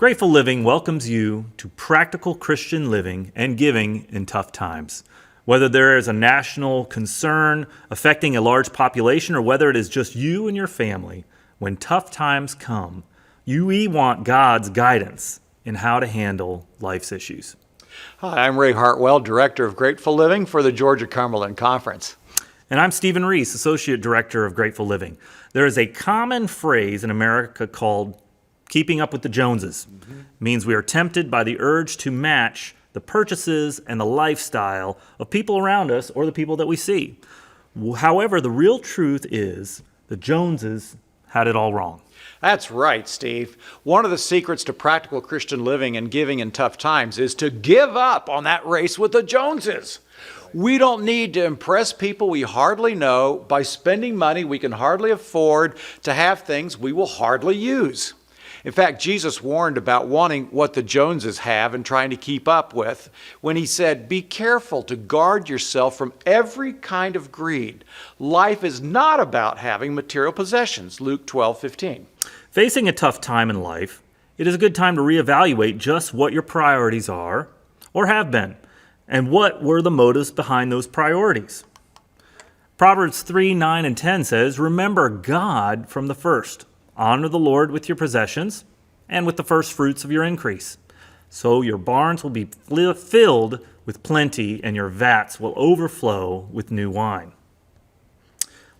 Grateful Living welcomes you to practical Christian living and giving in tough times. Whether there is a national concern affecting a large population or whether it is just you and your family, when tough times come, we want God's guidance in how to handle life's issues. Hi, I'm Ray Hartwell, Director of Grateful Living for the Georgia-Cumberland Conference. And I'm Stephen Reese, Associate Director of Grateful Living. There is a common phrase in America called keeping up with the Joneses. It means we are tempted by the urge to match the purchases and the lifestyle of people around us or the people that we see. However, the real truth is the Joneses had it all wrong. That's right, Steve. One of the secrets to practical Christian living and giving in tough times is to give up on that race with the Joneses. We don't need to impress people we hardly know by spending money we can hardly afford to have things we will hardly use. In fact, Jesus warned about wanting what the Joneses have and trying to keep up with when he said, "Be careful to guard yourself from every kind of greed. Life is not about having material possessions." Luke 12:15. Facing a tough time in life, it is a good time to reevaluate just what your priorities are or have been, and what were the motives behind those priorities. Proverbs 3, 9, and 10 says, "Remember God from the first. Honor the Lord with your possessions and with the first fruits of your increase. So your barns will be filled with plenty and your vats will overflow with new wine."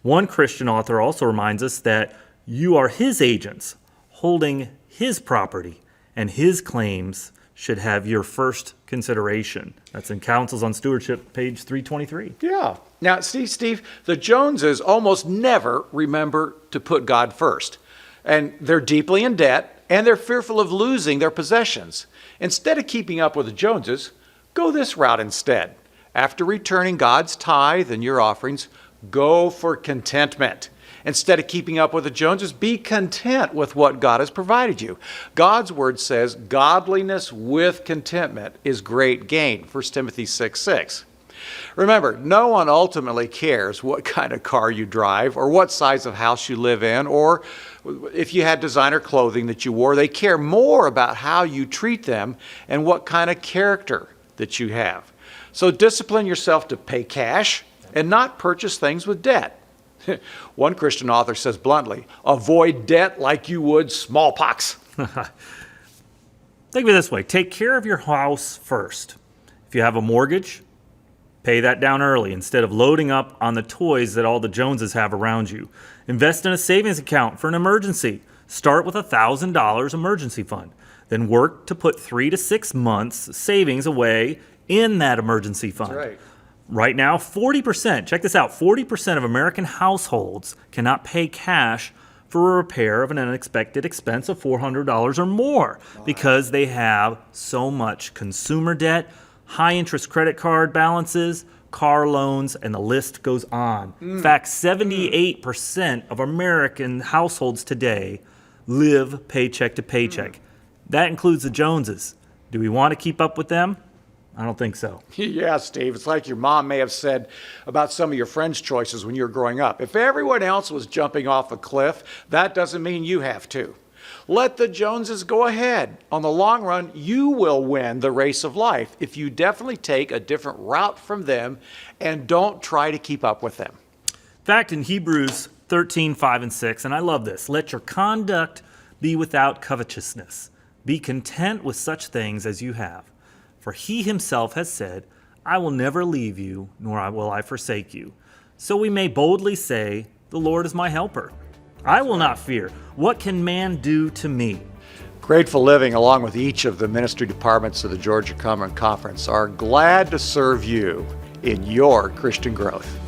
One Christian author also reminds us that you are his agents, holding his property, and his claims should have your first consideration. That's in Counsels on Stewardship, page 323. Yeah. Now, Steve, the Joneses almost never remember to put God first. And they're deeply in debt, and they're fearful of losing their possessions. Instead of keeping up with the Joneses, go this route instead. After returning God's tithe and your offerings, go for contentment. Instead of keeping up with the Joneses, be content with what God has provided you. God's word says godliness with contentment is great gain, 1 Timothy 6:6. Remember, no one ultimately cares what kind of car you drive or what size of house you live in or if you had designer clothing that you wore. They care more about how you treat them and what kind of character that you have. So discipline yourself to pay cash and not purchase things with debt. One Christian author says bluntly, avoid debt like you would smallpox. Think of it this way. Take care of your house first. If you have a mortgage, pay that down early instead of loading up on the toys that all the Joneses have around you. Invest in a savings account for an emergency. Start with a $1,000 emergency fund. Then work to put 3 to 6 months savings away in that emergency fund. That's right. Right now, 40%, check this out, 40% of American households cannot pay cash for a repair of an unexpected expense of $400 or more because they have so much consumer debt, high interest credit card balances, car loans, and the list goes on. In fact, 78% of American households today live paycheck to paycheck. That includes the Joneses. Do we want to keep up with them? I don't think so. Yeah, Steve, it's like your mom may have said about some of your friends' choices when you were growing up. If everyone else was jumping off a cliff, that doesn't mean you have to. Let the Joneses go ahead. On the long run, you will win the race of life if you definitely take a different route from them and don't try to keep up with them. In fact, in Hebrews 13, 5, and 6, and I love this, let your conduct be without covetousness. Be content with such things as you have. For he himself has said, I will never leave you, nor will I forsake you. So we may boldly say, the Lord is my helper. I will not fear. What can man do to me? Grateful Living, along with each of the ministry departments of the Georgia-Cumberland Conference, are glad to serve you in your Christian growth.